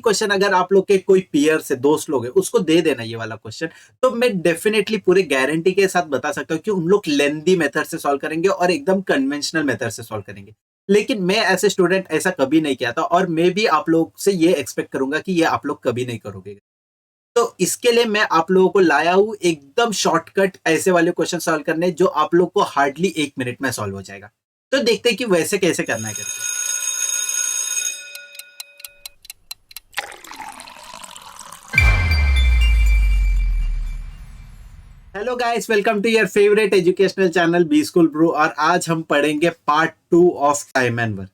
Question अगर आप लोग के कोई पीयर से दोस्त लोग है उसको दे देना ये वाला क्वेश्चन, तो मैं डेफिनेटली पूरे गारंटी के साथ बता सकता हूँ कि उन लोग लेंदी मेथड से सॉल्व करेंगे और एकदम कन्वेंशनल मेथड से सॉल्व करेंगे। लेकिन मैं एज ए स्टूडेंट ऐसा कभी नहीं किया था और मैं भी आप लोग से ये एक्सपेक्ट करूंगा कि ये आप लोग कभी नहीं करोगे। तो इसके लिए मैं आप लोगों को लाया हूं एकदम शॉर्टकट ऐसे वाले क्वेश्चन सॉल्व करने जो आप लोग को हार्डली 1 मिनट में सॉल्व हो जाएगा। तो देखते हैं कि वैसे कैसे करना है करके। Hello guys, welcome to your favourite educational channel B school bro. और आज हम पढ़ेंगे part 2 of time and work.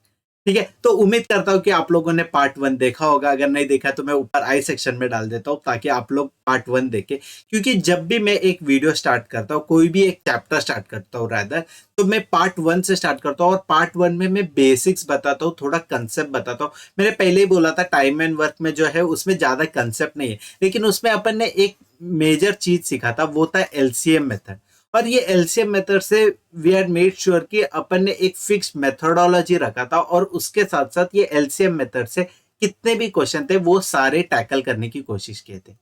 ठीक है, तो उम्मीद करता हूं कि आप लोगों ने पार्ट 1 देखा होगा। अगर नहीं देखा तो मैं ऊपर आई सेक्शन में डाल देता हूं ताकि आप लोग पार्ट 1 देखें। क्योंकि जब भी मैं एक वीडियो स्टार्ट करता हूं, कोई भी एक चैप्टर स्टार्ट करता हूं रादर, तो मैं पार्ट 1 से स्टार्ट करता हूं। और पार्ट 1 में मैं बेसिक्स बताता हूं, थोड़ा कंसेप्ट बताता हूं। मैंने पहले ही बोला था टाइम एंड वर्क में जो है उसमें ज्यादा कंसेप्ट नहीं है, लेकिन उसमें अपन ने एक मेजर चीज सीखा था, वो था एलसीएम मेथड। और ये एलसीएम मेथड से वी हैड मेड श्योर कि अपन ने एक फिक्स मेथोडोलॉजी रखा था और उसके साथ साथ ये एलसीएम मेथड से कितने भी क्वेश्चन थे वो सारे टैकल करने की कोशिश किए थे।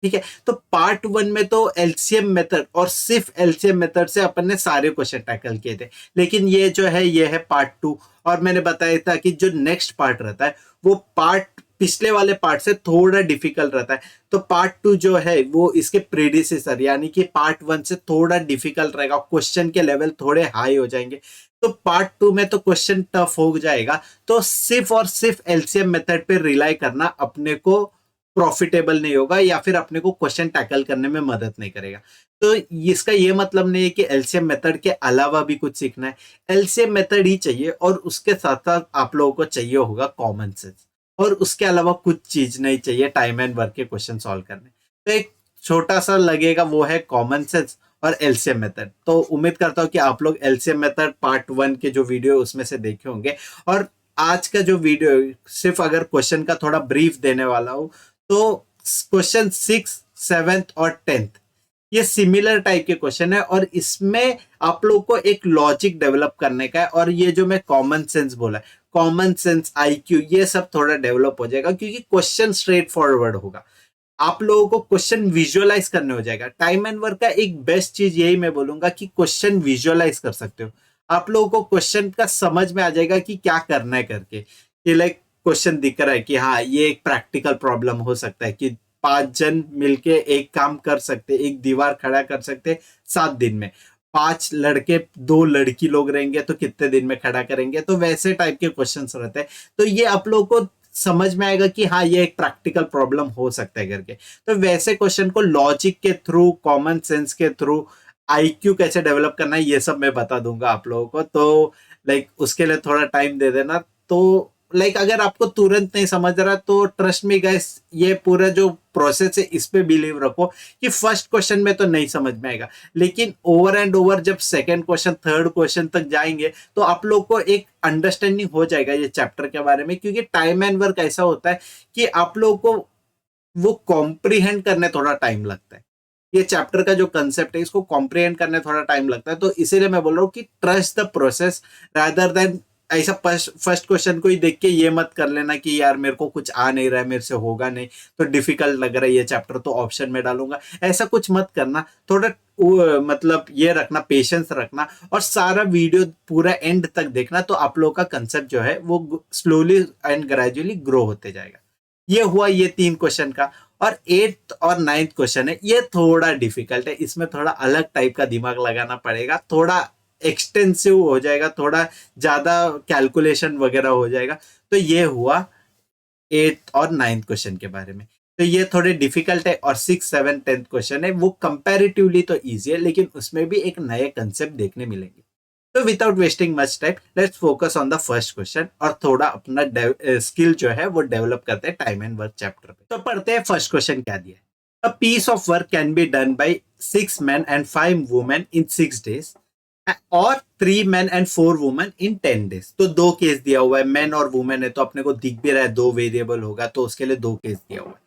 ठीक है, तो पार्ट 1 में तो एलसीएम मेथड और सिर्फ एलसीएम मेथड से अपन ने सारे क्वेश्चन टैकल किए थे। लेकिन ये जो है ये है पार्ट 2। और मैंने बताया था कि जो नेक्स्ट पार्ट रहता है वो पार्ट पिछले वाले पार्ट से थोड़ा डिफिकल्ट रहता है। तो पार्ट 2 जो है वो इसके प्रीडिसेसर यानी कि पार्ट 1 से थोड़ा डिफिकल्ट रहेगा, क्वेश्चन के लेवल थोड़े हाई हो जाएंगे। तो पार्ट 2 में तो क्वेश्चन टफ हो जाएगा। तो सिर्फ और सिर्फ एलसीएम मेथड पे रिलाई करना अपने को प्रॉफिटेबल नहीं होगा या फिर अपने को क्वेश्चन टैकल करने में मदद नहीं करेगा। तो इसका ये मतलब नहीं है कि एलसीएम मेथड के अलावा भी कुछ सीखना है। एलसीएम मेथड ही चाहिए और उसके साथ साथ आप लोगों को चाहिए होगा कॉमन सेंस। और उसके अलावा कुछ चीज नहीं चाहिए टाइम एंड वर्क के क्वेश्चन सॉल्व करने। तो एक छोटा सा लगेगा वो है कॉमन सेंस और एलसीएम मेथड। तो उम्मीद करता हूँ कि आप लोग एलसीएम मेथड पार्ट 1 के जो वीडियो उसमें से देखे होंगे। और आज का जो वीडियो सिर्फ अगर क्वेश्चन का थोड़ा ब्रीफ देने वाला हूँ, तो क्वेश्चन 6, 7 और 10 ये सिमिलर टाइप के क्वेश्चन है और इसमें आप लोग को एक लॉजिक डेवलप करने का है। और ये जो मैं कॉमन सेंस बोला है, कॉमन सेंस, आईक्यू, ये सब थोड़ा डेवलप हो जाएगा क्योंकि क्वेश्चन स्ट्रेट फॉरवर्ड होगा। आप लोगों को क्वेश्चन विजुअलाइज करने हो जाएगा। टाइम एंड वर्क का एक बेस्ट चीज यही मैं बोलूंगा कि क्वेश्चन विजुअलाइज कर सकते हो। आप लोगों को क्वेश्चन का समझ में आ जाएगा कि क्या करना है करके। कि लाइक क्वेश्चन दिख रहा है कि हाँ ये एक प्रैक्टिकल प्रॉब्लम हो सकता है कि 5 जन मिलके एक काम कर सकते, एक दीवार खड़ा कर सकते 7 दिन में। 5 लड़के 2 लड़की लोग रहेंगे तो कितने दिन में खड़ा करेंगे। तो वैसे टाइप के क्वेश्चंस रहते हैं। तो ये आप लोगों को समझ में आएगा कि हाँ ये एक प्रैक्टिकल प्रॉब्लम हो सकता है करके। तो वैसे क्वेश्चन को लॉजिक के थ्रू, कॉमन सेंस के थ्रू, आईक्यू कैसे डेवलप करना है ये सब मैं बता दूंगा आप लोगों को। तो लाइक उसके लिए थोड़ा टाइम दे देना। तो लाइक अगर आपको तुरंत नहीं समझ रहा तो ट्रस्ट मी गाइस, ये पूरा जो प्रोसेस है इस पे बिलीव रखो कि फर्स्ट क्वेश्चन में तो नहीं समझ में आएगा, लेकिन ओवर एंड ओवर जब सेकंड क्वेश्चन, थर्ड क्वेश्चन तक जाएंगे तो आप लोग को एक अंडरस्टैंडिंग हो जाएगा ये चैप्टर के बारे में। क्योंकि टाइम एंड वर्क ऐसा होता है कि आप लोग को वो कॉम्प्रीहेंड करने थोड़ा टाइम लगता है। ये चैप्टर का जो कंसेप्ट है इसको कॉम्प्रीहेंड करने थोड़ा टाइम लगता है। तो इसीलिए मैं बोल रहा हूँ कि trust the process rather than ऐसा फर्स्ट क्वेश्चन को ही देख के ये मत कर लेना कि यार मेरे को कुछ आ नहीं रहा है, मेरे से होगा नहीं, तो डिफिकल्ट लग रहा है ये चैप्टर तो ऑप्शन में डालूंगा। ऐसा कुछ मत करना। थोड़ा मतलब ये रखना, पेशेंस रखना और सारा वीडियो पूरा एंड तक देखना। तो आप लोगों का कंसेप्ट जो है वो स्लोली एंड ग्रेजुअली ग्रो होते जाएगा। ये हुआ ये 3 क्वेश्चन का। और 8th और 9th क्वेश्चन है, ये थोड़ा डिफिकल्ट है। इसमें थोड़ा अलग टाइप का दिमाग लगाना पड़ेगा, थोड़ा एक्सटेंसिव हो जाएगा, थोड़ा ज्यादा कैलकुलेशन वगैरह हो जाएगा। तो ये हुआ 8th और 9th क्वेश्चन के बारे में। तो ये थोड़े डिफिकल्ट है। और 6, 7, 10th क्वेश्चन है वो कंपैरेटिवली तो इजी है, लेकिन उसमें भी एक नए कंसेप्ट देखने मिलेंगे। तो without wasting much time let's focus on the first question और थोड़ा अपना स्किल जो है वो डेवलप करते हैं टाइम एंड वर्क चैप्टर पे। तो पढ़ते हैं फर्स्ट क्वेश्चन क्या दिया है। A piece of work can be done by 6 men and 5 women in 6 days और 3 men and 4 women in 10 days। तो 2 केस दिया हुआ है, मैन और वुमेन है तो अपने को दिख भी रहा है 2 वेरिएबल होगा, तो उसके लिए 2 केस दिया हुआ है।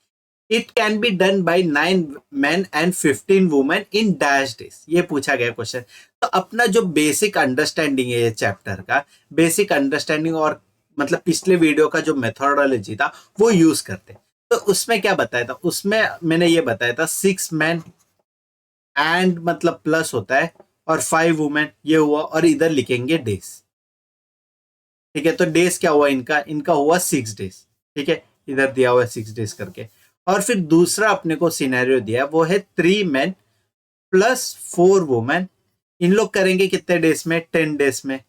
It can be done bye 9 men and 15 women in dash days, ये पूछा गया क्वेश्चन। तो अपना जो बेसिक अंडरस्टैंडिंग है ये चैप्टर का, बेसिक अंडरस्टैंडिंग और मतलब पिछले वीडियो का जो मेथोडोलॉजी था वो यूज करते। तो उसमें क्या बताया था, उसमें मैंने ये बताया था 6 men एंड मतलब प्लस होता है और 5 women ये हुआ, और इधर लिखेंगे डेज। ठीक है, तो डेज क्या हुआ इनका, इनका हुआ 6 days। ठीक है, इधर दिया हुआ है 6 days करके। और फिर दूसरा अपने को सिनेरियो दिया है, वो है 3 men प्लस 4 women। इन लोग करेंगे कितने डेज में, 10 days में।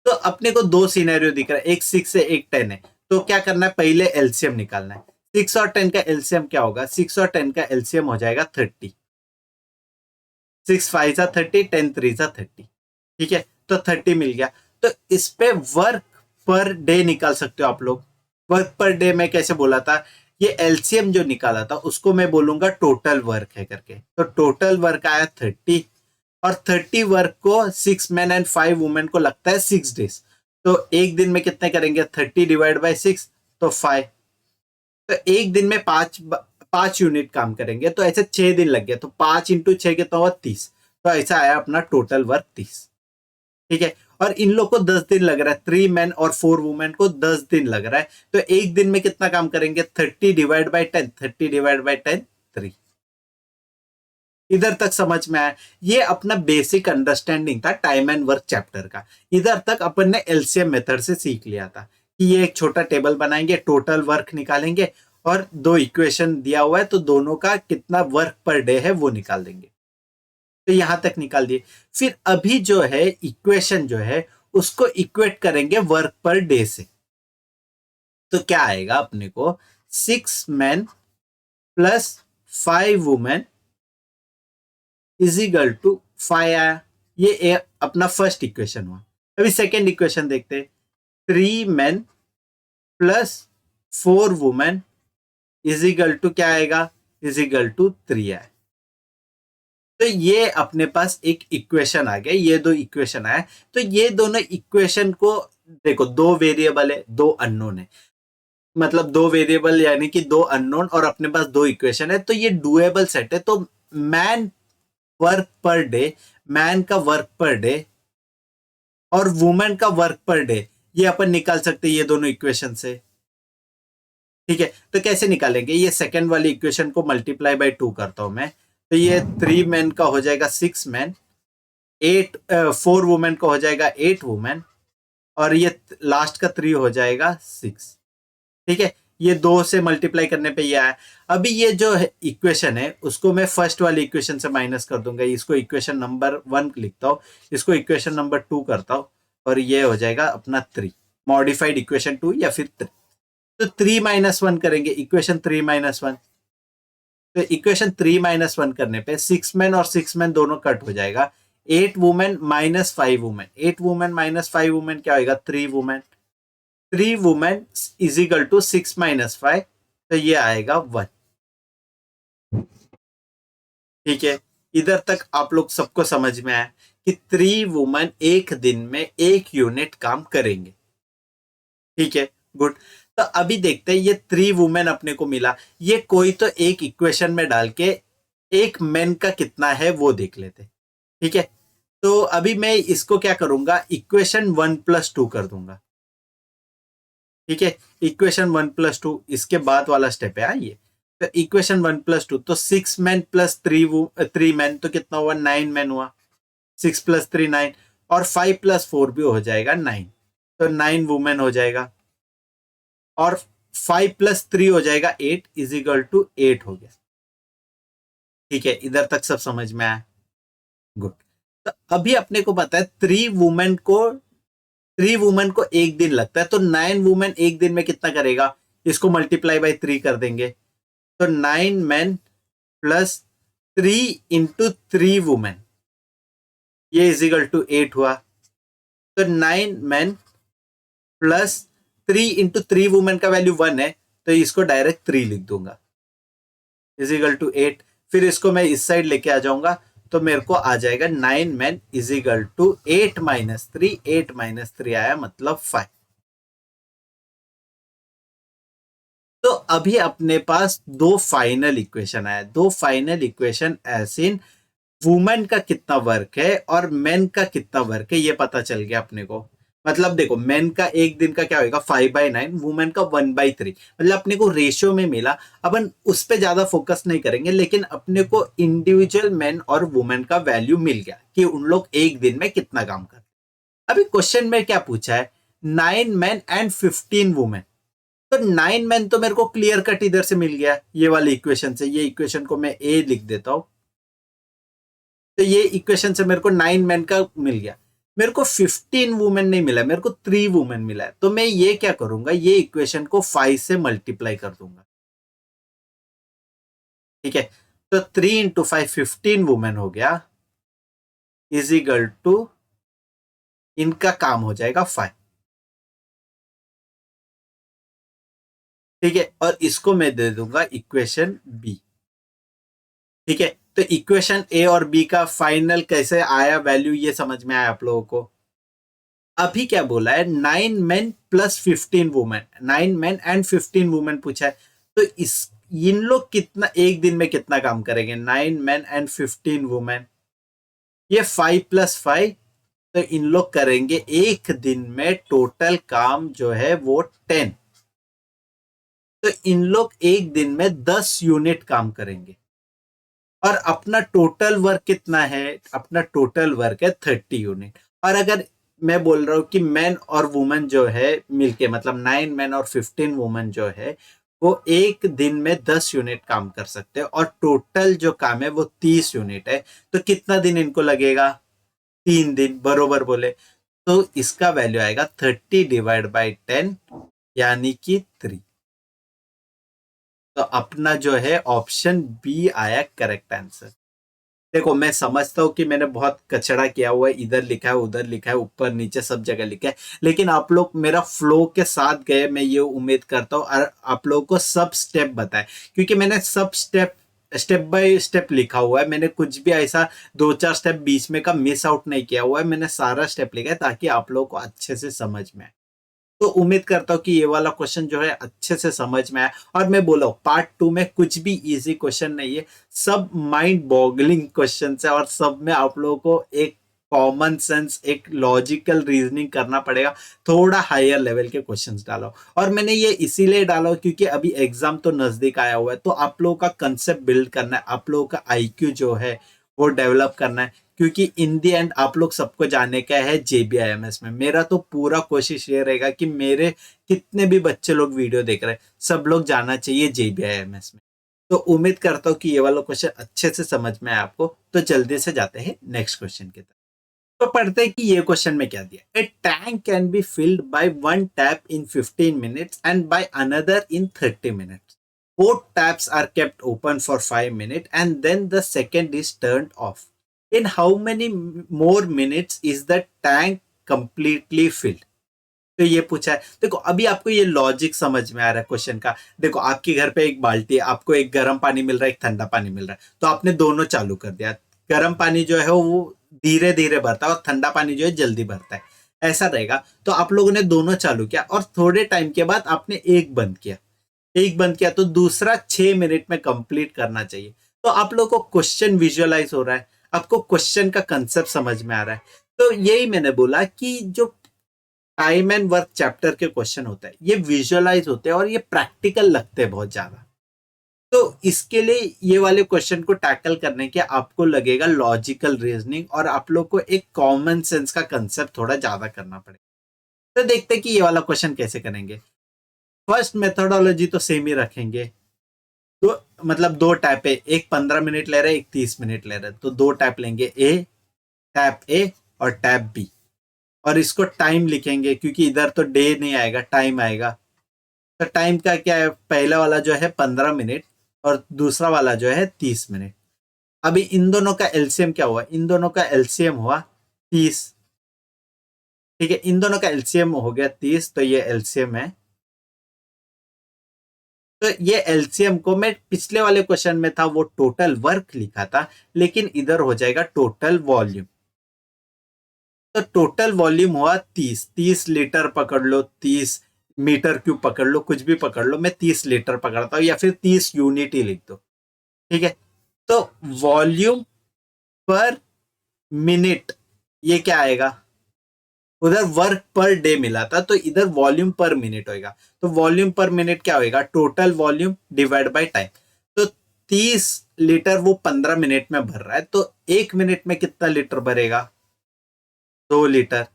तो अपने को दो सिनेरियो दिख रहा है, एक 6 है एक 10 है। तो क्या करना है, पहले एलसीएम निकालना है। 6 और 10 का एलसीएम क्या होगा, 6 और 10 का एलसीएम हो जाएगा 30। 6 5 30, 10 3 30। ठीक है, तो 30 मिल गया। तो इस पे वर्क पर डे निकाल सकते हो आप लोग। वर्क पर डे में कैसे बोला था, ये एलसीएम जो निकाला था उसको मैं बोलूंगा टोटल वर्क है करके। तो टोटल वर्क आया 30, और 30 वर्क को 6 men एंड 5 women को लगता है 6 days। तो एक दिन में कितने करेंगे, 30 डिवाइड बाई 6 तो 5। तो एक दिन में 5 यूनिट काम करेंगे, तो ऐसे 6 दिन लग गए। तो 5 × 6 कितना हुआ, 30। तो ऐसा आया अपना टोटल वर्क 30। ठीक है, और इन लोग को 10 दिन लग रहा है, 3 men और 4 women को 10 दिन लग रहा है। तो एक दिन में कितना काम करेंगे, 30 डिवाइड बाई 10, 30 डिवाइड बाई 10 3। इधर तक समझ में आया। ये अपना बेसिक अंडरस्टैंडिंग था टाइम एंड वर्क चैप्टर का। इधर तक अपन ने एलसीएम मेथड से सीख लिया था कि ये एक छोटा टेबल बनाएंगे, टोटल वर्क निकालेंगे, और दो इक्वेशन दिया हुआ है तो दोनों का कितना वर्क पर डे है वो निकाल देंगे। तो यहां तक निकाल दिए। फिर अभी जो है इक्वेशन जो है उसको इक्वेट करेंगे वर्क पर डे से। तो क्या आएगा अपने को, 6 men plus 5 women is equal to 5 आया। ये अपना फर्स्ट इक्वेशन हुआ। अभी सेकेंड इक्वेशन देखते हैं, 3 men plus 4 women is equal to क्या आएगा, इज इक्वल टू 3 आया। तो ये अपने पास एक इक्वेशन आ गया, ये दो इक्वेशन आया। तो ये दोनों इक्वेशन को देखो, दो वेरिएबल है, दो अननोन है। मतलब दो वेरिएबल यानी कि दो अननोन, और अपने पास दो इक्वेशन है, तो ये डुएबल सेट है। तो man work per day, man का वर्क पर डे और वुमेन का वर्क पर डे, ये अपन निकाल सकते हैं ये दोनों इक्वेशन से। ठीक है, तो कैसे निकालेंगे, ये सेकंड वाली इक्वेशन को मल्टीप्लाई बाय 2 करता हूं मैं। तो ये 3 men का हो जाएगा 6 men, 4 women का हो जाएगा 8 women, और ये लास्ट का 3 हो जाएगा 6। ठीक है, ये 2 से मल्टीप्लाई करने पे ये आया। अभी ये जो इक्वेशन है उसको मैं फर्स्ट वाली इक्वेशन से माइनस कर दूंगा। इसको इक्वेशन नंबर 1 लिखता हूँ, इसको इक्वेशन नंबर 2 करता हूँ, और ये हो जाएगा अपना 3, मॉडिफाइड इक्वेशन 2 या फिर 3। तो 3 - 1 करेंगे, इक्वेशन 3 - 1। तो इक्वेशन 3 - 1 करने पे 6 men और 6 men दोनों कट हो जाएगा। 8 women minus 5 women, 8 women minus 5 women क्या होगा, 3 women। 3 women is equal to 6 - 5, तो ये आएगा 1। ठीक है, इधर तक आप लोग सबको समझ में आया कि 3 women एक दिन में 1 यूनिट काम करेंगे। ठीक है, गुड। तो अभी देखते हैं, ये 3 women अपने को मिला, ये कोई तो एक इक्वेशन में डाल के एक मैन का कितना है वो देख लेते। ठीक है, तो अभी मैं इसको क्या करूंगा, इक्वेशन 1 + 2 कर दूंगा। ठीक है, इक्वेशन 1 + 2 इसके बाद वाला स्टेप है ये। तो इक्वेशन 1 + 2, तो 6 men प्लस 3 men तो कितना हुआ, 9 men हुआ। 6 + 3 9, और 5 + 4 भी हो जाएगा 9, तो 9 women हो जाएगा, और 5 + 3 हो जाएगा 8 इज इक्वल टू 8 हो गया। ठीक है, इधर तक सब समझ में आया, गुड। तो अभी अपने को पता है 3 women को एक दिन लगता है, तो 9 women एक दिन में कितना करेगा, इसको मल्टीप्लाई बाई 3 कर देंगे। तो 9 men प्लस 3 × 3 women, ये इज इक्वल टू 8 हुआ। तो 9 men प्लस 3 × 3 women का वैल्यू 1 है, तो इसको डायरेक्ट 3 लिख दूंगा, इज इक्वल टू 8। फिर इसको मैं इस साइड लेके आ जाऊंगा, तो मेरे को आ जाएगा 9 men इज इक्वल टू 8 - 3, 8 - 3 आया मतलब 5। तो अभी अपने पास दो फाइनल इक्वेशन आया, दो final equation as in women का कितना वर्क है और मेन का कितना वर्क है ये पता चल गया अपने को। मतलब देखो मेन का एक दिन का क्या होगा 5/9, वुमेन का 1/3, मतलब अपने को रेशियो में मिला। अपन उस पे ज्यादा फोकस नहीं करेंगे, लेकिन अपने को इंडिविजुअल मैन और वुमेन का वैल्यू मिल गया कि उन लोग एक दिन में कितना काम करते। अभी क्वेश्चन में क्या पूछा है, 9 men एंड 15 वुमेन। तो 9 men तो मेरे को क्लियर कट इधर से मिल गया ये वाली इक्वेशन से। ये इक्वेशन को मैं ए लिख देता हूं। तो ये इक्वेशन से मेरे को 9 men का मिल गया। मेरे को 15 वुमेन नहीं मिला, मेरे को 3 वुमेन मिला है। तो मैं ये क्या करूंगा, ये इक्वेशन को 5 से मल्टीप्लाई कर दूंगा। ठीक है, तो 3 × 5 15 वुमेन हो गया, इज इक्वल टू इनका काम हो जाएगा 5। ठीक है, और इसको मैं दे दूंगा इक्वेशन बी। ठीक है, तो इक्वेशन ए और बी का फाइनल कैसे आया वैल्यू, ये समझ में आया आप लोगों को। अभी क्या बोला है, 9 men plus 15 women, 9 men and 15 women पूछा है। तो इस इन लोग कितना एक दिन में कितना काम करेंगे, 9 men एंड 15 वुमेन, ये 5 + 5। तो इन लोग करेंगे एक दिन में टोटल काम जो है वो 10। तो इन लोग एक दिन में 10 यूनिट काम करेंगे। और अपना टोटल वर्क कितना है, अपना टोटल वर्क है 30 यूनिट। और अगर मैं बोल रहा हूं कि मैन और वुमेन जो है मिलके, मतलब 9 men और 15 वुमेन जो है वो एक दिन में 10 यूनिट काम कर सकते हैं, और टोटल जो काम है वो 30 यूनिट है। तो कितना दिन इनको लगेगा, 3 दिन, बरोबर बोले। तो इसका वैल्यू आएगा 30/10, यानी कि 3। तो अपना जो है ऑप्शन बी आया करेक्ट आंसर। देखो मैं समझता हूँ कि मैंने बहुत कचड़ा किया हुआ है, इधर लिखा है उधर लिखा है ऊपर नीचे सब जगह लिखा है, लेकिन आप लोग मेरा फ्लो के साथ गए, मैं ये उम्मीद करता हूँ। और आप लोगों को सब स्टेप बताए, क्योंकि मैंने सब स्टेप स्टेप बाय स्टेप लिखा हुआ है। मैंने कुछ भी ऐसा 2-4 स्टेप बीच में का मिस आउट नहीं किया हुआ है, मैंने सारा स्टेप लिखा है ताकि आप लोगों को अच्छे से समझ में आए। तो उम्मीद करता हूँ कि ये वाला क्वेश्चन जो है अच्छे से समझ में आया। और मैं बोला पार्ट 2 में कुछ भी इजी क्वेश्चन नहीं है, सब माइंड बॉगलिंग क्वेश्चन है, और सब में आप लोगों को एक कॉमन सेंस, एक लॉजिकल रीजनिंग करना पड़ेगा। थोड़ा हायर लेवल के क्वेश्चंस डालो। और मैंने ये इसीलिए डाला क्योंकि अभी एग्जाम तो नजदीक आया हुआ है, तो आप लोगों का कंसेप्ट बिल्ड करना है, आप लोगों का आईक्यू जो है वो डेवलप करना है। क्योंकि इन दी एंड आप लोग सबको जाने का है JBIMS में। मेरा तो पूरा कोशिश ये रहेगा कि मेरे कितने भी बच्चे लोग वीडियो देख रहे हैं सब लोग जाना चाहिए JBIMS में। तो उम्मीद करता हूँ कि ये वाला क्वेश्चन अच्छे से समझ में आया आपको। तो जल्दी से जाते हैं नेक्स्ट क्वेश्चन की तरफ। तो पढ़ते हैं कि ये क्वेश्चन में क्या दिया। A tank can be filled by one tap in 15 minutes and by another in 30 minutes. Both taps are kept open for 5 minutes and then the second is turned off. In how many more minutes is the tank completely filled? तो ये पूछा है। देखो अभी आपको ये logic समझ में आ रहा है क्वेश्चन का। देखो आपके घर पे एक बाल्टी है, आपको एक गर्म पानी मिल रहा है, एक ठंडा पानी मिल रहा है, तो आपने दोनों चालू कर दिया। गर्म पानी जो है वो धीरे धीरे भरता है और ठंडा पानी जो है जल्दी भरता है, ऐसा रहेगा। तो आप लोगों ने दोनों चालू किया और थोड़े टाइम के बाद आपने एक बंद किया। एक बंद किया तो दूसरा 6 मिनट में कंप्लीट करना चाहिए। तो आप लोगों को क्वेश्चन विजुअलाइज हो रहा है, आपको क्वेश्चन का कंसेप्ट समझ में आ रहा है। तो यही मैंने बोला कि जो टाइम एंड वर्क चैप्टर के क्वेश्चन होते हैं ये विजुअलाइज होते हैं और ये प्रैक्टिकल लगते हैं बहुत ज्यादा। तो इसके लिए ये वाले क्वेश्चन को टैकल करने के आपको लगेगा लॉजिकल रीजनिंग, और आप लोग को एक कॉमन सेंस का कंसेप्ट थोड़ा ज्यादा करना पड़ेगा। तो देखते हैं कि ये वाला क्वेश्चन कैसे करेंगे। फर्स्ट मेथोडोलॉजी तो सेम ही रखेंगे। तो मतलब दो टैप है, एक 15 मिनट ले रहा है, एक 30 मिनट ले रहा है, तो दो टैप लेंगे, टैप ए और टैप बी। और इसको टाइम लिखेंगे क्योंकि इधर तो डे नहीं आएगा, टाइम आएगा। तो टाइम का क्या है, पहला वाला जो है 15 मिनट और दूसरा वाला जो है 30 मिनट। अभी इन दोनों का एलसीएम क्या हुआ, इन दोनों का एलसीएम हुआ 30। ठीक है, इन दोनों का एलसीएम हो गया 30, तो ये एलसीएम है। तो ये एलसीएम को मैं पिछले वाले क्वेश्चन में था वो टोटल वर्क लिखा था, लेकिन इधर हो जाएगा टोटल वॉल्यूम। तो टोटल वॉल्यूम हुआ 30 लीटर पकड़ लो, 30 मीटर क्यूब पकड़ लो, कुछ भी पकड़ लो, मैं 30 लीटर पकड़ता हूँ, या फिर 30 यूनिट ही लिख दो। ठीक है, तो वॉल्यूम पर मिनट ये क्या आएगा, उधर वर्क पर डे मिला था, तो इधर वॉल्यूम पर मिनट होगा। तो वॉल्यूम पर मिनट क्या होगा, total volume divide by time. तो 30 लीटर वो 15 मिनट में भर रहा है, तो 1 मिनट में कितना लीटर भरेगा, 2 लीटर।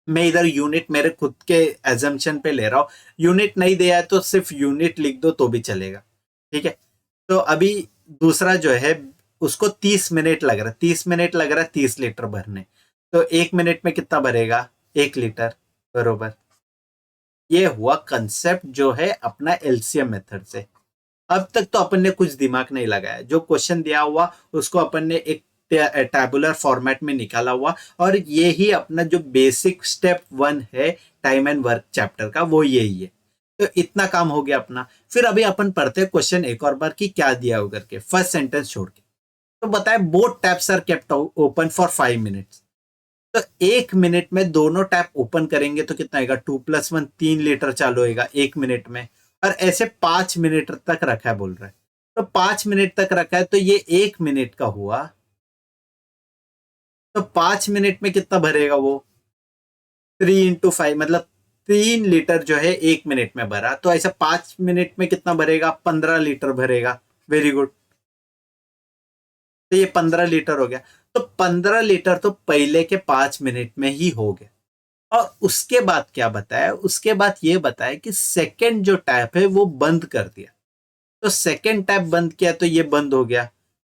मैं इधर यूनिट मेरे खुद के एजम्पशन पे ले रहा हूं, यूनिट नहीं दिया है तो सिर्फ यूनिट लिख दो तो भी चलेगा। ठीक है, तो अभी दूसरा जो है उसको 30 मिनट लग रहा है, 30 मिनट लग रहा है 30 लीटर भरने। तो 1 मिनट में कितना भरेगा, 1 लीटर, बरोबर। ये हुआ कंसेप्ट जो है अपना एलसीएम मेथड से। अब तक तो अपन ने कुछ दिमाग नहीं लगाया, जो क्वेश्चन दिया हुआ उसको अपन ने एक टैबुलर फॉर्मेट में निकाला हुआ, और ये ही अपना जो बेसिक स्टेप 1 है टाइम एंड वर्क चैप्टर का, वो यही है। तो इतना काम हो गया अपना। फिर अभी अपन पढ़ते हैं क्वेश्चन एक और बार कि क्या दिया होगा करके, फर्स्ट सेंटेंस छोड़ के। तो बताए both taps are kept open for 5 minutes. तो 1 मिनट में दोनों टैप ओपन करेंगे तो कितना आएगा, 2+1 3 लीटर चालू होगा 1 मिनट में। और ऐसे 5 मिनट तक रखा है बोल रहा है, तो 5 मिनट तक रखा है, तो ये 1 मिनट का हुआ। तो 5 मिनट में कितना भरेगा वो, 3 × 5 मतलब 3 लीटर जो है 1 मिनट में भरा। तो ऐसा 5 मिनट में कितना भरेगा, 15 लीटर भरेगा। Very good. तो ये 15 लीटर हो गया। तो 15 लीटर तो पहले के 5 मिनट में ही हो गया। और उसके बाद क्या बताया, उसके बाद ये बताया कि सेकंड जो टैप है वो बंद कर दिया। तो सेकंड टैप बंद किया तो ये बंद हो गया।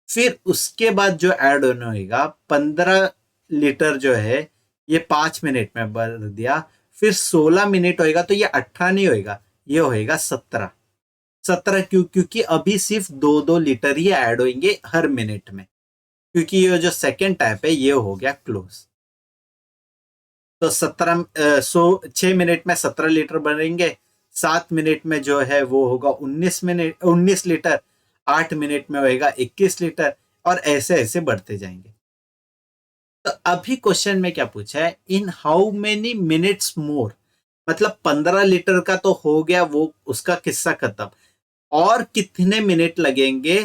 फिर उसके बाद जो ऐड ऑन होगा 15 लीटर जो है ये 5 मिनट में भर दिया। फिर 16 मिनट होएगा तो ये 18 नहीं होएगा, ये होएगा 17। 17 क्यों, क्योंकि अभी सिर्फ 2-2 लीटर ही ऐड होंगे हर मिनट में, क्योंकि ये जो सेकंड टैप है ये हो गया क्लोज। तो 6 मिनट में 17 लीटर बनेंगे। 7 मिनट में जो है वो होगा 19 लीटर। 8 मिनट में होगा 21 लीटर, और ऐसे ऐसे बढ़ते जाएंगे। तो अभी क्वेश्चन में क्या पूछा है, in how many minutes more, मतलब 15 लीटर का तो हो गया वो, उसका किस्सा खत्म। और कितने मिनट लगेंगे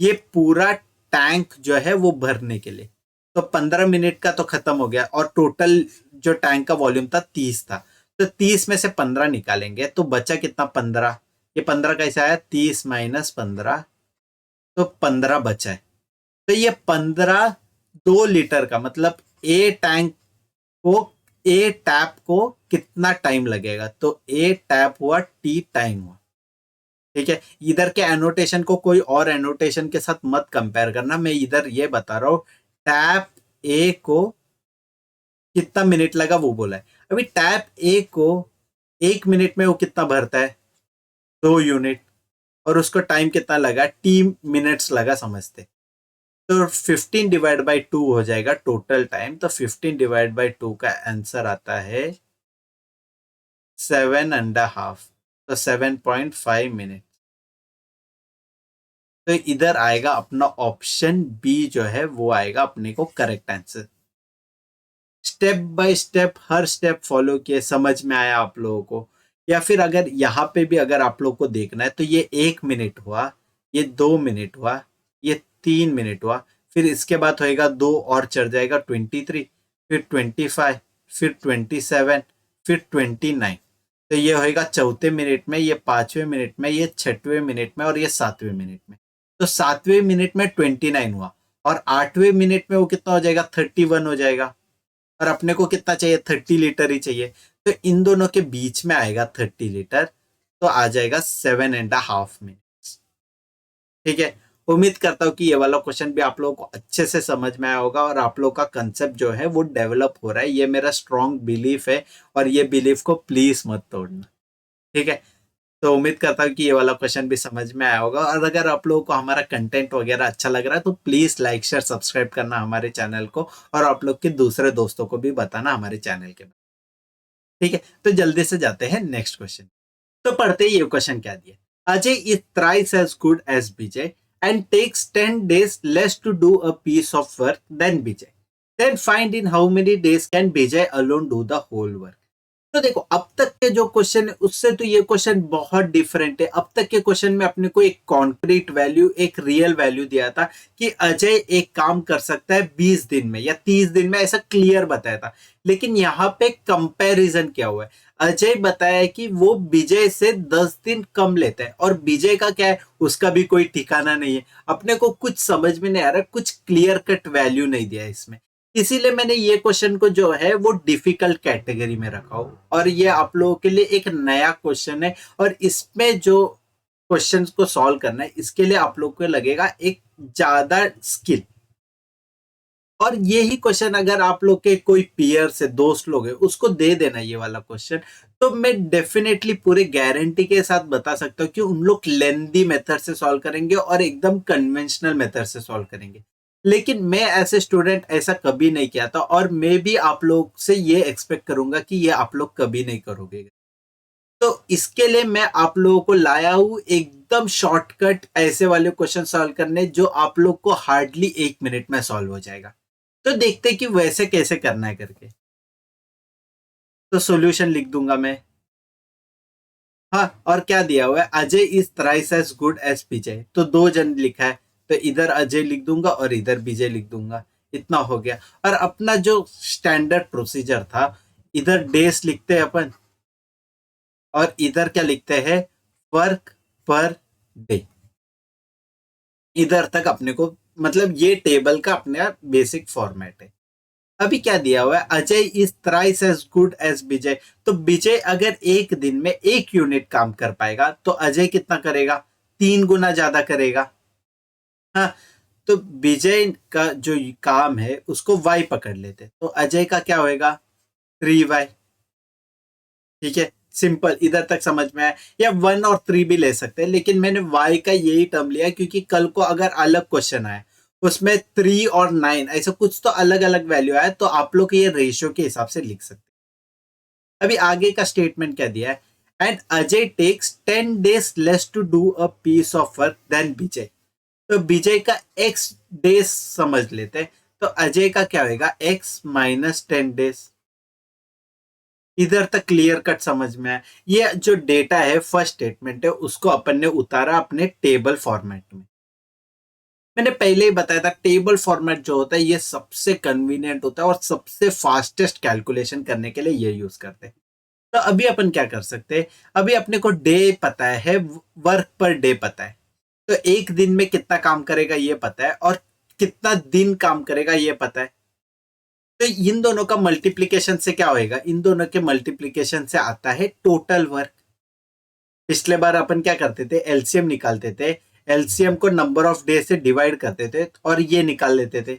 ये पूरा टैंक जो है वो भरने के लिए। तो 15 मिनट का तो खत्म हो गया, और टोटल जो टैंक का वॉल्यूम था 30 था। तो 30 में से 15 निकालेंगे तो बचा कितना, 15। ये 15 कैसा है, 30 - 15, तो 15 बचा है। तो ये 15 2 लीटर का मतलब ए टैंक को, ए टैप को कितना टाइम लगेगा, तो ए टैप हुआ, टी टाइम हुआ। ठीक है, इधर के एनोटेशन को कोई और एनोटेशन के साथ मत कंपेयर करना, मैं इधर ये बता रहा हूं टैप ए को कितना मिनट लगा वो बोला है। अभी टैप ए को 1 मिनट में वो कितना भरता है, 2 यूनिट, और उसको टाइम कितना लगा, T मिनट्स लगा समझते। तो 15/2 हो जाएगा टोटल टाइम। तो 15/2 का आंसर आता है 7.5, तो 7.5 मिनट। तो इधर आएगा अपना ऑप्शन बी जो है वो आएगा अपने को correct answer. Step by step her step follow किए, समझ में आया आप लोगों को। या फिर अगर यहाँ पे भी अगर आप लोग को देखना है तो ये 1 मिनट हुआ, ये 2 मिनट हुआ, ये 3 मिनट हुआ। फिर इसके बाद होएगा 2 और चढ़ जाएगा 23, फिर 25, फिर 27, फिर 29। तो ये होएगा 4 मिनट में, ये 5वें मिनट में, ये 6वें मिनट में, और ये 7वें मिनट में। तो 7वें मिनट में 29 हुआ, और 8वें मिनट में वो कितना हो जाएगा, 31 हो जाएगा। और अपने को कितना चाहिए, 30 लीटर ही चाहिए। तो इन दोनों के बीच में आएगा 30 लीटर, तो आ जाएगा 7.5 मिनट। ठीक है, उम्मीद करता हूँ कि ये वाला क्वेश्चन भी आप लोगों को अच्छे से समझ में आया होगा, और आप लोग का कंसेप्ट जो है वो डेवलप हो रहा है, ये मेरा स्ट्रॉन्ग बिलीफ है। और ये बिलीफ को प्लीज मत तोड़ना। ठीक है, तो उम्मीद करता हूँ कि ये वाला क्वेश्चन भी समझ में आया होगा। और अगर आप लोगों को हमारा कंटेंट वगैरह अच्छा लग रहा है तो प्लीज लाइक शेयर सब्सक्राइब करना हमारे चैनल को, और आप लोग के दूसरे दोस्तों को भी बताना हमारे चैनल के बारे में। ठीक है, तो जल्दी से जाते हैं नेक्स्ट क्वेश्चन। तो पढ़ते ही ये क्वेश्चन क्या दिया, Ajay is thrice as good as Vijay and takes 10 days less to do a piece of work than Vijay, then find in how many days can Vijay alone do the whole work। तो देखो अब तक के जो क्वेश्चन है उससे तो ये क्वेश्चन बहुत डिफरेंट है। अब तक के क्वेश्चन में अपने को एक कॉन्क्रीट वैल्यू, एक रियल वैल्यू दिया था कि अजय एक काम कर सकता है 20 दिन में या 30 दिन में, ऐसा क्लियर बताया था। लेकिन यहाँ पे कंपैरिजन क्या हुआ है, अजय बताया कि वो विजय से 10 दिन कम लेता है, और विजय का क्या है, उसका भी कोई ठिकाना नहीं है। अपने को कुछ समझ में नहीं आ रहा, कुछ क्लियर कट वैल्यू नहीं दिया इसमें। इसीलिए मैंने ये क्वेश्चन को जो है वो डिफिकल्ट कैटेगरी में रखा हो, और ये आप लोगों के लिए एक नया क्वेश्चन है। और इसमें जो क्वेश्चंस को सॉल्व करना है, इसके लिए आप लोग को लगेगा एक ज्यादा स्किल। और यही क्वेश्चन अगर आप लोग के कोई पीयर से दोस्त लोग हैं, उसको दे देना ये वाला क्वेश्चन, तो मैं डेफिनेटली पूरे गारंटी के साथ बता सकता हूँ कि उन लोग लेंदी मेथड से सॉल्व करेंगे और एकदम कन्वेंशनल मेथड से सॉल्व करेंगे। लेकिन मैं ऐसे स्टूडेंट ऐसा कभी नहीं किया था, और मैं भी आप लोग से ये एक्सपेक्ट करूंगा कि ये आप लोग कभी नहीं करोगे। तो इसके लिए मैं आप लोगों को लाया हूं एकदम शॉर्टकट ऐसे वाले क्वेश्चन सॉल्व करने, जो आप लोग को हार्डली 1 मिनट में सॉल्व हो जाएगा। तो देखते हैं कि वैसे कैसे करना है करके। तो सॉल्यूशन लिख दूंगा मैं। हाँ, और क्या दिया हुआ है, Ajay is thrice as good as Vijay, तो 2 जन लिखा है, तो इधर अजय लिख दूंगा और इधर विजय लिख दूंगा। इतना हो गया। और अपना जो स्टैंडर्ड प्रोसीजर था, इधर डेज लिखते हैं अपन, और इधर क्या लिखते हैं, वर्क पर डे। इधर तक अपने को, मतलब ये टेबल का अपने बेसिक फॉर्मेट है। अभी क्या दिया हुआ है, Ajay is thrice as good as Vijay. तो विजय अगर एक दिन में 1 यूनिट काम कर पाएगा, तो अजय कितना करेगा, 3 गुना ज्यादा करेगा। हाँ, तो विजय का जो काम है उसको वाई पकड़ लेते, तो अजय का क्या होएगा, 3y। ठीक है, सिंपल, इधर तक समझ में आया। या 1 और 3 भी ले सकते हैं, लेकिन मैंने y का यही टर्म लिया क्योंकि कल को अगर अलग क्वेश्चन आए उसमें 3 और 9 ऐसा कुछ तो अलग अलग वैल्यू आए, तो आप लोग ये रेशियो के हिसाब से लिख सकते हैं। अभी आगे का स्टेटमेंट क्या दिया है, and Ajay takes 10 days less to do a piece of work than Vijay. तो विजय का x डेज समझ लेते हैं, तो अजय का क्या होगा, x-10 days। इधर तक क्लियर कट समझ में आया। ये जो डेटा है, फर्स्ट स्टेटमेंट है, उसको अपन ने उतारा अपने टेबल फॉर्मेट में। मैंने पहले ही बताया था, टेबल फॉर्मेट जो होता है ये सबसे कन्वीनियंट होता है और सबसे फास्टेस्ट कैलकुलेशन करने के लिए ये यूज करते हैं। तो अभी अपन क्या कर सकते हैं, अभी अपने को डे पता है, वर्क पर डे पता है, तो एक दिन में कितना काम करेगा ये पता है, और कितना दिन काम करेगा ये पता है। तो इन दोनों का मल्टीप्लीकेशन से क्या होएगा, इन दोनों के मल्टीप्लीकेशन से आता है टोटल वर्क। पिछले बार अपन क्या करते थे, एलसीएम निकालते थे, एलसीएम को नंबर ऑफ डे से डिवाइड करते थे और ये निकाल लेते थे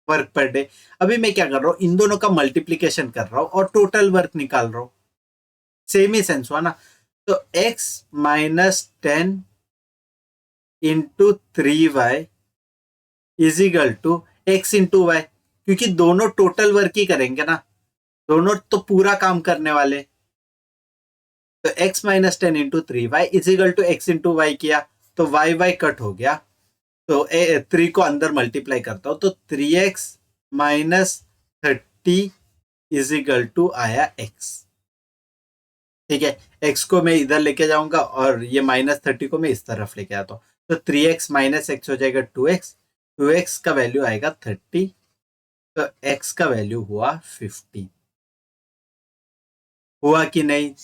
वर्क पर डे। अभी मैं क्या कर रहा हूँ, इन दोनों का मल्टीप्लीकेशन कर रहा हूँ और टोटल वर्क निकाल रहा हूँ। सेम ही सेंस हुआ ना। तो x-10 into 3y is equal to x into y, क्योंकि दोनों टोटल वर्क ही करेंगे ना, दोनों तो पूरा काम करने वाले। तो x-10 into 3y is equal to x into y किया, तो वाई वाई कट हो गया, तो 3 को अंदर मल्टीप्लाई करता हूं, तो 3x-30 इज इक्वल टू आया x। ठीक है, x को मैं इधर लेके जाऊंगा और ये -30 को मैं इस तरफ लेके आता हूँ, तो 3x-x हो जाएगा 2x, 2x का वैल्यू आएगा 30, तो x का वैल्यू हुआ 15। हुआ कि नहीं,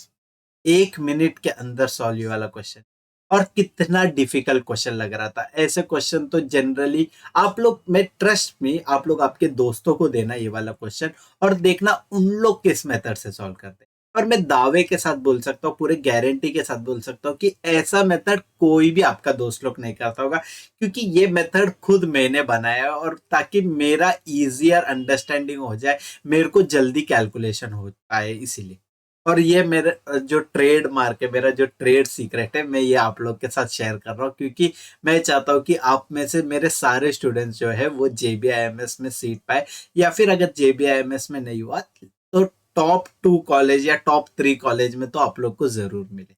1 मिनट के अंदर सॉल्व ये वाला क्वेश्चन। और कितना डिफिकल्ट क्वेश्चन लग रहा था, ऐसे क्वेश्चन तो जनरली आप लोग, मैं ट्रस्ट में, आप लोग आपके दोस्तों को देना ये वाला क्वेश्चन, और देखना उन लोग किस मेथड से सॉल्व करते हैं। और मैं दावे के साथ बोल सकता हूँ, पूरे गारंटी के साथ बोल सकता हूँ कि ऐसा मेथड कोई भी आपका दोस्त लोग नहीं करता होगा, क्योंकि ये मेथड खुद मैंने बनाया है, और ताकि मेरा इजियर अंडरस्टैंडिंग हो जाए, मेरे को जल्दी कैलकुलेशन हो पाए इसीलिए। और ये मेरा जो ट्रेड मार्क है, मेरा जो ट्रेड सीक्रेट है, मैं ये आप लोग के साथ शेयर कर रहा हूँ, क्योंकि मैं चाहता हूँ कि आप में से मेरे सारे स्टूडेंट्स जो है वो जेबीआईएमएस में सीट पाए, या फिर अगर जेबीआईएमएस में नहीं हुआ तो टॉप 2 कॉलेज या टॉप 3 कॉलेज में तो आप लोग को जरूर मिले।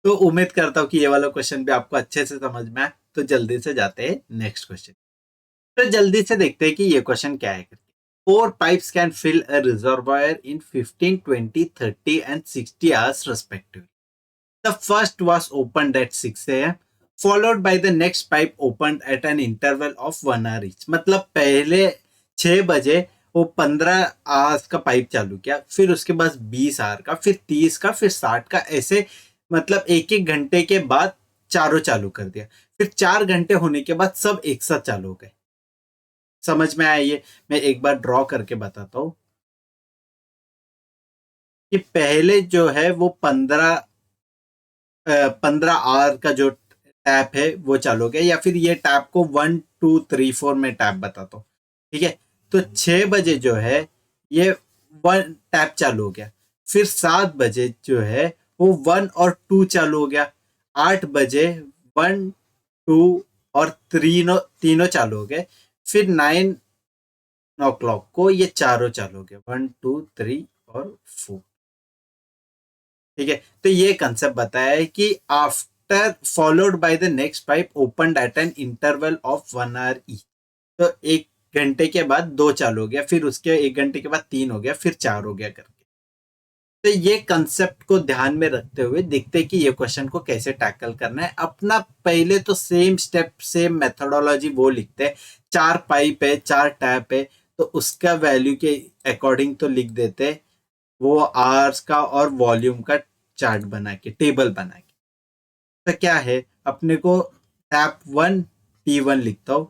तो उम्मीद करता हूँ कि ये वाला क्वेश्चन भी आपको अच्छे से समझ में आए। तो जल्दी से जाते हैं नेक्स्ट क्वेश्चन। तो जल्दी से देखते हैं कि ये क्वेश्चन क्या है। 4 pipes can fill a reservoir in 15, 20, 30 and 60 hours respectively. The first was opened at 6 a.m. followed by the next pipe opened at an interval of 1 hour each. मतलब पहले 6 बजे वो 15 आवर्स का पाइप चालू किया, फिर उसके बाद 20 आवर का, फिर 30 का, फिर 60 का, ऐसे मतलब एक एक घंटे के बाद चारों चालू कर दिया। फिर 4 घंटे होने के बाद सब एक साथ चालू हो गए। समझ में आया? ये मैं एक बार ड्रॉ करके बताता हूँ कि पहले जो है वो 15 आवर का जो टैप है वो चालू हो गया, या फिर ये टैप को 1 2 3 4 में टैप बताता हूँ। ठीक है, तो 6 बजे जो है ये 1 टैप चालू हो गया, फिर 7 बजे जो है वो 1 और 2 चालू हो गया, 8 बजे 1 2 और तीनों चालू हो गए, फिर 9 o'clock को ये चारों चालू हो गए, 1 2 3 और 4। ठीक है, तो ये कंसेप्ट बताया है कि after followed by the next pipe opened at an interval of 1 hour each. तो एक घंटे के बाद 2 चालू हो गया, फिर उसके एक घंटे के बाद 3 हो गया, फिर 4 हो गया करके। तो ये कंसेप्ट को ध्यान में रखते हुए देखते हैं कि ये क्वेश्चन को कैसे टैकल करना है अपना। पहले तो सेम स्टेप सेम मेथोडोलॉजी वो लिखते हैं, 4 पाइप है 4 टैप है तो उसका वैल्यू के अकॉर्डिंग तो लिख देते हैं वो आवर्स का और वॉल्यूम का चार्ट बना के, टेबल बना के। तो क्या है अपने को टैप 1 T1 लिखता हूँ,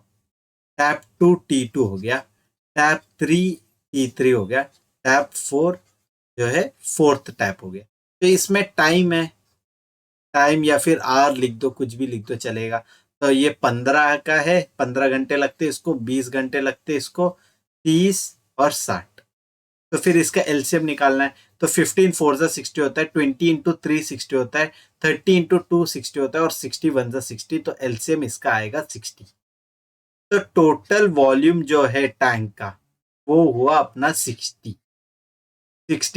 टैप 2 T2 हो गया, टैप 3 T3 हो गया, टैप 4 जो है फोर्थ टैप हो गया। तो इसमें टाइम है, टाइम या फिर आर लिख दो, कुछ भी लिख दो चलेगा। तो ये 15 का है, 15 घंटे लगते इसको, 20 घंटे लगते इसको, 30 और 60। तो फिर इसका एलसीएम निकालना है। तो 15 4 जा 60 होता है, 20 इंटू 3 60 होता है, 30 इंटू 2 60 होता है और 60 1 जा 60। तो एलसीएम इसका आएगा 60। तो टोटल वॉल्यूम जो है टैंक का वो हुआ अपना 60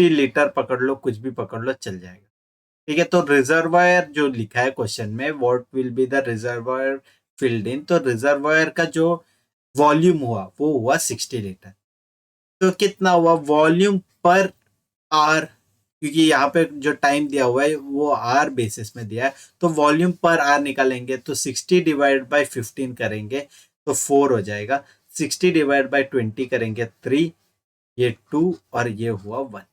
लीटर पकड़ लो, कुछ भी पकड़ लो चल जाएगा। ठीक है, तो रिजर्वायर जो लिखा है क्वेश्चन में, what will be the reservoir filled in, तो रिजर्वायर का जो वॉल्यूम हुआ वो हुआ 60 लीटर। तो कितना हुआ वॉल्यूम पर आर, क्योंकि यहाँ पे जो टाइम दिया हुआ है वो आर बेसिस में दिया है, तो वॉल्यूम पर आर निकालेंगे तो 60 डिवाइड बाय 15 करेंगे तो 4 हो जाएगा, 60 डिवाइड बाय 20 करेंगे 3, ये 2 और ये हुआ 1।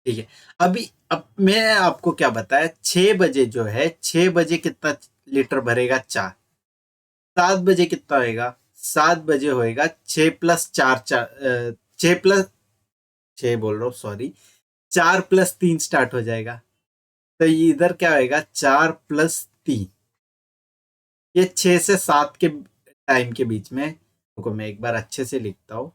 ठीक है, अभी अब मैं आपको क्या बताया, 6 बजे जो है 6 बजे कितना लीटर भरेगा 4, 7 बजे कितना होएगा 7 बजे होएगा 6 प्लस 4 6 प्लस 6 बोल रहा हूँ सॉरी, 4 प्लस 3 स्टार्ट हो जाएगा। तो ये इधर क्या होएगा 4 प्लस 3, ये 6 से 7 के टाइम के बीच में। रुको मैं एक बार अच्छे से लिखता हूँ।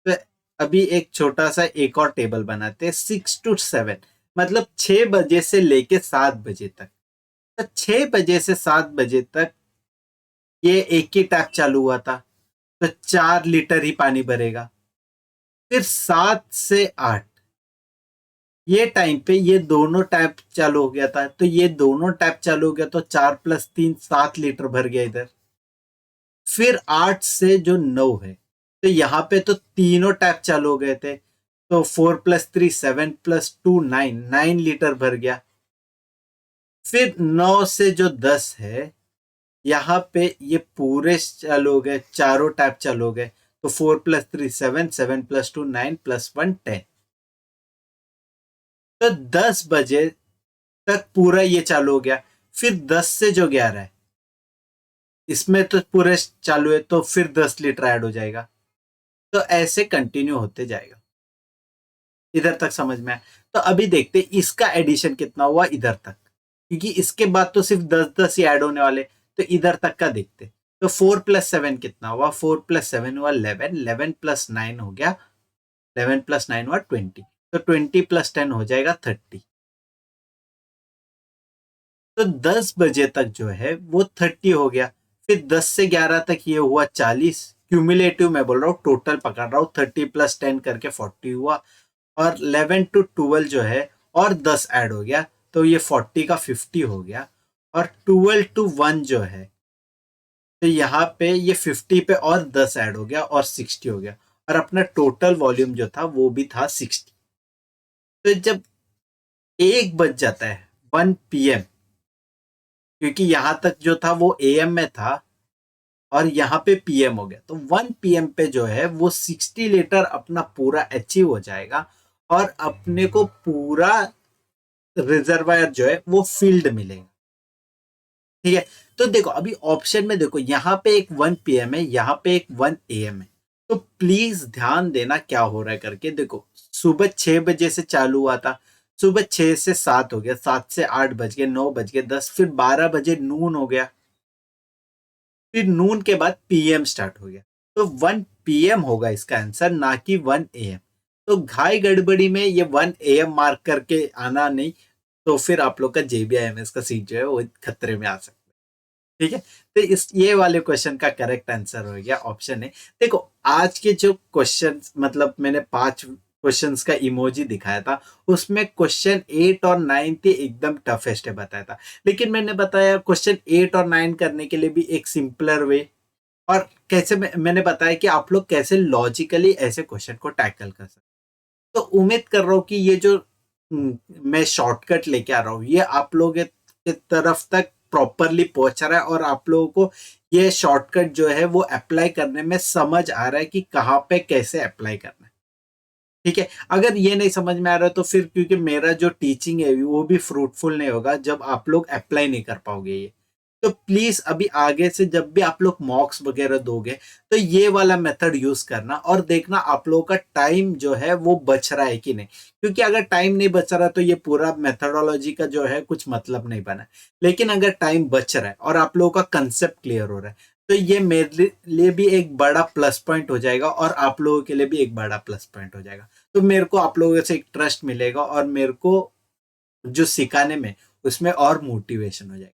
तो अभी एक छोटा सा एक और टेबल बनाते हैं, 6 to 7, मतलब 6 बजे से लेके 7 बजे तक। तो 6 बजे से 7 बजे तक ये एक ही टैप चालू हुआ था तो 4 लीटर ही पानी भरेगा। फिर 7 से 8 ये टाइम पे ये दोनों टैप चालू हो गया था, तो ये दोनों टैप चालू हो गया तो 4 प्लस 3 7 लीटर भर गया इधर। फिर 8 से जो 9 है तो यहाँ पे तो तीनों टैप चालू हो गए थे, तो 4 प्लस 3 7 प्लस 2 9 9 लीटर भर गया। फिर 9 से जो 10 है यहाँ पे ये पूरे चालू हो गए, चारों टैप चालू हो गए, तो 4 प्लस 3 7 7 प्लस 2 9 प्लस 1 10। तो 10 बजे तक पूरा ये चालू हो गया। फिर 10 से जो 11 है इसमें तो पूरे चालू है तो फिर 10 लीटर ऐड हो जाएगा। तो ऐसे कंटिन्यू होते जाएगा। इधर तक समझ में आया? तो अभी देखते इसका एडिशन कितना हुआ इधर तक, क्योंकि इसके बाद तो सिर्फ 10 ही ऐड होने वाले। तो इधर तक का देखते, तो 4 प्लस 7 कितना हुआ, 4 प्लस 7 हुआ 11, 11 प्लस 9 हो गया, 11 प्लस 9 हुआ 20, तो 20 प्लस 10 हो जाएगा 30। तो 10 बजे तक जो है वो 30 हो गया। फिर 10 से 11 तक ये हुआ 40, क्यूमुलेटिव मैं बोल रहा हूँ, टोटल पकड़ रहा हूँ, 30 प्लस 10 करके 40 हुआ। और 11 to 12 जो है और 10 ऐड हो गया तो ये 40 का 50 हो गया। और 12 to 1 जो है, तो यहाँ पे ये 50 पे और 10 ऐड हो गया और 60 हो गया, और अपना टोटल वॉल्यूम जो था वो भी था 60। तो जब 1 बज जाता है 1 PM, क्योंकि यहाँ तक जो था वो AM में था और यहाँ पे PM हो गया, तो 1 PM पे जो है वो 60 लीटर अपना पूरा अचीव हो जाएगा और अपने को पूरा रिजर्वायर जो है वो फील्ड मिलेगा। ठीक है, तो देखो अभी ऑप्शन में देखो, यहाँ पे एक 1 PM है, यहाँ पे एक 1 AM है। तो प्लीज ध्यान देना क्या हो रहा है करके। देखो सुबह 6 बजे से चालू हुआ था, सुबह 6 से 7 हो गया, 7 से 8 बज गए, 9 बज गए, 10, फिर 12 बजे नून हो गया, फिर नून के बाद PM स्टार्ट हो गया। तो 1 PM होगा इसका आंसर, ना कि 1 AM। तो घाई गड़बड़ी में ये 1 AM मार्क करके आना नहीं, तो फिर आप लोग का JBIMS का सीट जो है वो खतरे में आ सकता है। ठीक है, तो इस ये वाले क्वेश्चन का करेक्ट आंसर हो गया ऑप्शन है। देखो आज के जो क्वेश्चन, मतलब मैंने 5 क्वेश्चंस का इमोजी दिखाया था, उसमें क्वेश्चन 8 और 9 थे एकदम टफेस्ट है बताया था, लेकिन मैंने बताया क्वेश्चन 8 और 9 करने के लिए भी एक सिंपलर वे, और कैसे मैंने बताया कि आप लोग कैसे लॉजिकली ऐसे क्वेश्चन को टैकल कर सकते। तो उम्मीद कर रहा हूँ कि ये जो मैं शॉर्टकट लेके आ रहा हूँ ये आप लोगों के तरफ तक प्रॉपरली पहुंच रहा है, और आप लोगों को ये शॉर्टकट जो है वो अप्लाई करने में समझ आ रहा है कि कहाँ पे कैसे अप्लाई करना है। ठीक है, अगर ये नहीं समझ में आ रहा तो फिर क्योंकि मेरा जो टीचिंग है वो भी फ्रूटफुल नहीं होगा जब आप लोग अप्लाई नहीं कर पाओगे ये। तो प्लीज अभी आगे से जब भी आप लोग मॉक्स वगैरह दोगे तो ये वाला मेथड यूज करना, और देखना आप लोगों का टाइम जो है वो बच रहा है कि नहीं, क्योंकि अगर टाइम नहीं बच रहा तो ये पूरा मेथडोलॉजी का जो है कुछ मतलब नहीं बना। लेकिन अगर टाइम बच रहा है और आप लोगों का कंसेप्ट क्लियर हो रहा है तो ये मेरे लिए भी एक बड़ा प्लस पॉइंट हो जाएगा, और आप लोगों के लिए भी एक बड़ा प्लस पॉइंट हो जाएगा। तो मेरे को आप लोगों से एक ट्रस्ट मिलेगा, और मेरे को जो सिखाने में उसमें और मोटिवेशन हो जाएगा।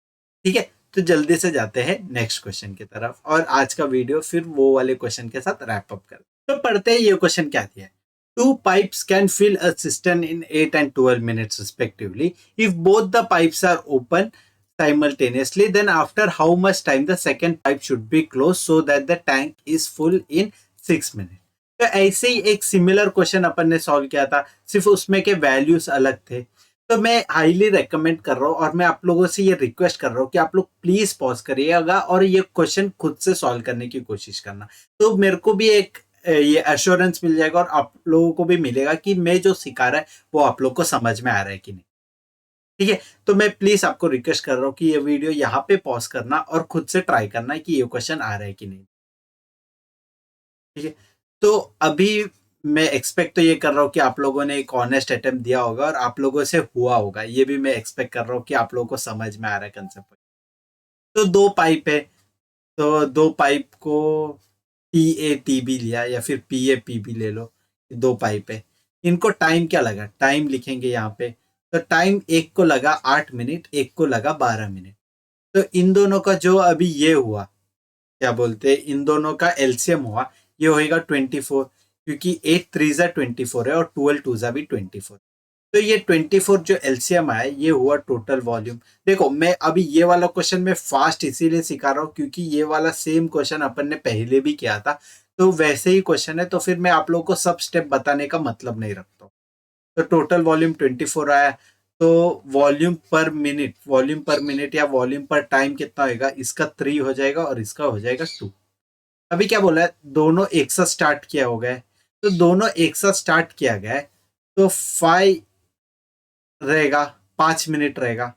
ठीक है, तो जल्दी से जाते हैं नेक्स्ट क्वेश्चन की तरफ, और आज का वीडियो फिर वो वाले क्वेश्चन के साथ रैप अप कर। तो पढ़ते हैं ये क्वेश्चन क्या दिया है। Two pipes can fill a system in 8 and 12 minutes respectively if both the pipes are open simultaneously, then after how much time the second pipe should be closed so that the tank is full in 6 minutes। तो ऐसे ही एक similar question अपन ने solve किया था, सिर्फ उसमें के values अलग थे। तो मैं हाईली रेकमेंड कर रहा हूँ, और मैं आप लोगों से ये रिक्वेस्ट कर रहा हूँ कि आप लोग प्लीज पॉज करिएगा और ये क्वेश्चन खुद से सॉल्व करने की कोशिश करना। तो मेरे को भी एक ये एश्योरेंस मिल जाएगा, और आप लोगों को भी मिलेगा कि मैं जो सिखा रहा है वो आप लोग को समझ में आ रहा है कि नहीं। ठीक है, तो मैं प्लीज आपको रिक्वेस्ट कर रहा हूँ कि ये वीडियो यहाँ पे पॉज करना और खुद से ट्राई करना कि ये क्वेश्चन आ रहा है कि नहीं। ठीक है, तो अभी मैं एक्सपेक्ट तो ये कर रहा हूँ कि आप लोगों ने एक ऑनेस्ट अटेम्प्ट दिया होगा और आप लोगों से हुआ होगा, ये भी मैं एक्सपेक्ट कर रहा हूँ कि आप लोगों को समझ में आ रहा है कंसेप्ट। तो 2 पाइप है, तो 2 पाइप को PA TB लिया या फिर PA PB ले लो, 2 पाइप है। इनको टाइम क्या लगा, टाइम लिखेंगे यहाँ पे। तो टाइम एक को लगा 8 मिनट, एक को लगा 12 मिनट। तो इन दोनों का जो अभी ये हुआ, क्या बोलते हैं, इन दोनों का एलसीएम हुआ, ये होएगा 24, क्योंकि 8 3 ज़ा 24 है और 12 2 ज़ा भी 24। तो ये 24 जो एलसीएम आया ये हुआ टोटल वॉल्यूम। देखो मैं अभी ये वाला क्वेश्चन में फास्ट इसीलिए सिखा रहा हूँ क्योंकि ये वाला सेम क्वेश्चन अपन ने पहले भी किया था, तो वैसे ही क्वेश्चन है, तो फिर मैं आप लोगों को सब स्टेप बताने का मतलब नहीं रखता हूँ। तो टोटल वॉल्यूम 24 आया, तो वॉल्यूम पर मिनट या वॉल्यूम पर टाइम कितना होगा, इसका 3 हो जाएगा और इसका हो जाएगा 2। अभी क्या बोला है, दोनों एक साथ स्टार्ट किया हो गया है, तो दोनों एक साथ स्टार्ट किया गया है, तो 5 रहेगा, 5 मिनट रहेगा।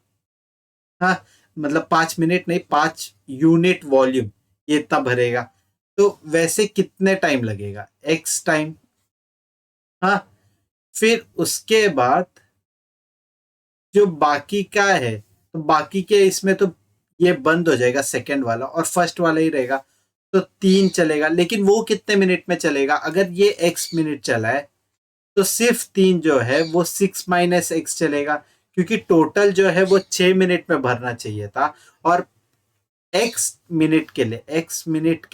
हाँ, मतलब 5 मिनट नहीं, 5 यूनिट वॉल्यूम ये इतना भरेगा। तो वैसे कितने टाइम लगेगा, एक्स टाइम। हाँ, फिर उसके बाद जो बाकी का है, तो बाकी के इसमें तो ये बंद हो जाएगा सेकंड वाला, और फर्स्ट वाला ही रहेगा। तो 3 चलेगा, लेकिन वो कितने मिनट में चलेगा, अगर ये एक्स मिनट चला है तो सिर्फ 3 जो है वो 6 - x चलेगा, क्योंकि टोटल जो है वो 6 मिनट में भरना चाहिए था। और एक्स मिनट के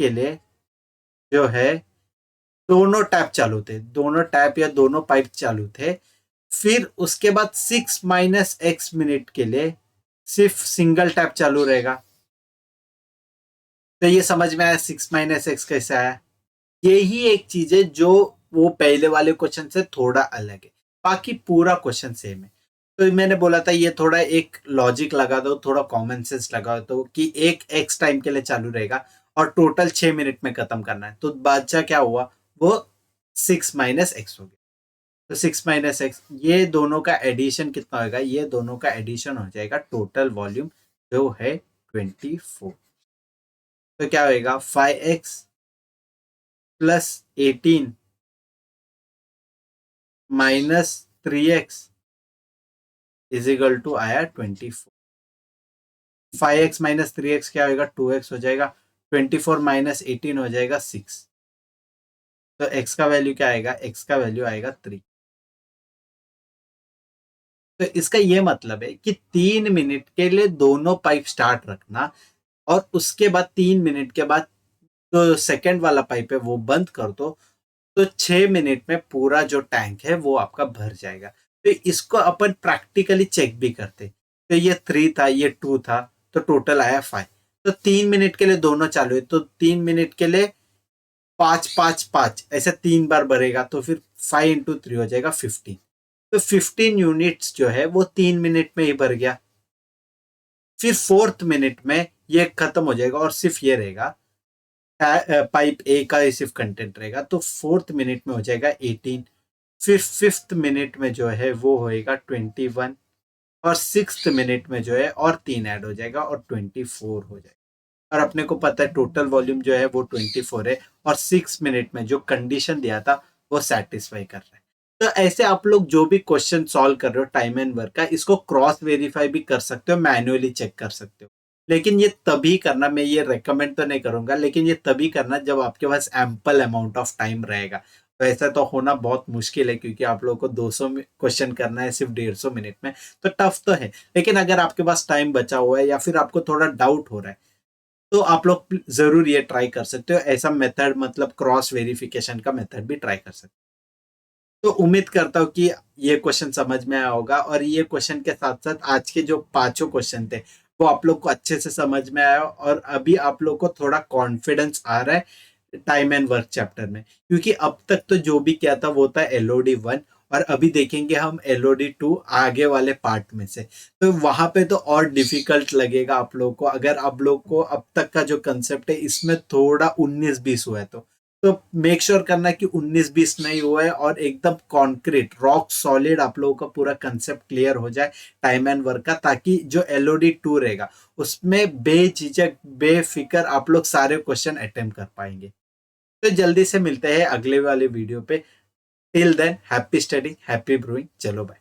लिए जो है दोनों टैप चालू थे, दोनों टैप या दोनों पाइप चालू थे। फिर उसके बाद 6 - x मिनट के लिए सिर्फ सिंगल टैप चालू रहेगा। तो ये समझ में आया 6 - x कैसे आया। यही एक चीज है जो वो पहले वाले क्वेश्चन से थोड़ा अलग है, बाकी पूरा क्वेश्चन सेम है। तो मैंने बोला था ये थोड़ा एक लॉजिक लगा दो, थोड़ा कॉमन सेंस लगा दो कि एक एक्स टाइम के लिए चालू रहेगा और टोटल 6 मिनट में खत्म करना है। तो बादशाह क्या हुआ, वो 6 - x हो गया। तो 6 - x, ये दोनों का एडिशन कितना होगा, ये दोनों का एडिशन हो जाएगा टोटल वॉल्यूम जो है 24। तो क्या होएगा 5x plus 18 minus 3x is equal to आया 24। 5x माइनस 3x क्या होगा 2x हो जाएगा। 24 माइनस 18 हो जाएगा 6। तो x का वैल्यू क्या आएगा, x का वैल्यू आएगा 3। तो इसका ये मतलब है कि 3 मिनट के लिए दोनों पाइप स्टार्ट रखना और उसके बाद 3 मिनट के बाद जो सेकंड वाला पाइप है वो बंद कर दो। तो 6 मिनट में पूरा जो टैंक है वो आपका भर जाएगा। तो इसको अपन प्रैक्टिकली चेक भी करते। तो ये 3 था, ये 2 था, तो टोटल आया 5। तो 3 मिनट के लिए दोनों चालू है, तो 3 मिनट के लिए 5 5 5 ऐसे 3 बार भरेगा। तो फिर 5 × 3 हो जाएगा 15। तो 15 यूनिट्स जो है वो 3 मिनट में ही भर गया। फिर 4th मिनट में ये खत्म हो जाएगा और सिर्फ ये रहेगा, पाइप ए का ही सिर्फ कंटेंट रहेगा। तो 4th मिनट में हो जाएगा 18। फिर 5th मिनट में जो है वो होएगा 21 और 6th मिनट में जो है और 3 ऐड हो जाएगा और 24 हो जाएगा। और अपने को पता है टोटल वॉल्यूम जो है वो 24 है और 6 मिनट में जो कंडीशन दिया था वो सेटिस्फाई कर रहा है। तो ऐसे आप लोग जो भी क्वेश्चन सॉल्व कर रहे हो टाइम एंड वर्क का, इसको क्रॉस वेरीफाई भी कर सकते हो, मैन्युअली चेक कर सकते हो। लेकिन ये तभी करना, मैं ये रेकमेंड तो नहीं करूंगा, लेकिन ये तभी करना जब आपके पास एम्पल अमाउंट ऑफ टाइम रहेगा। तो ऐसा तो होना बहुत मुश्किल है क्योंकि आप लोगों को 200 क्वेश्चन करना है सिर्फ 150 मिनट में, तो टफ तो है। लेकिन अगर आपके पास टाइम बचा हुआ है या फिर आपको थोड़ा डाउट हो रहा है तो आप लोग जरूर ये ट्राई कर सकते हो। ऐसा मेथड मतलब क्रॉस वेरिफिकेशन का मेथड भी ट्राई कर सकते हो। तो उम्मीद करता हूँ कि ये क्वेश्चन समझ में आया होगा और ये क्वेश्चन के साथ साथ आज के जो 5 क्वेश्चन थे वो आप लोग को अच्छे से समझ में आया और अभी आप लोग को थोड़ा कॉन्फिडेंस आ रहा है टाइम एंड वर्क चैप्टर में, क्योंकि अब तक तो जो भी किया था वो था LOD 1 और अभी देखेंगे हम LOD 2 आगे वाले पार्ट में से। तो वहां पे तो और डिफिकल्ट लगेगा आप लोग को, अगर आप लोग को अब तक का जो कंसेप्ट है इसमें थोड़ा 19-20 हुआ है तो मेक श्योर करना कि 19-20 नहीं हुआ है और एकदम कॉन्क्रीट रॉक सॉलिड आप लोगों का पूरा कंसेप्ट क्लियर हो जाए टाइम एंड वर्क का, ताकि जो LOD 2 रहेगा उसमें बेझिझक बेफिक्र आप लोग सारे क्वेश्चन अटेम्प्ट कर पाएंगे। तो जल्दी से मिलते हैं अगले वाले वीडियो पे। Till than happy study happy brewing, चलो बाय।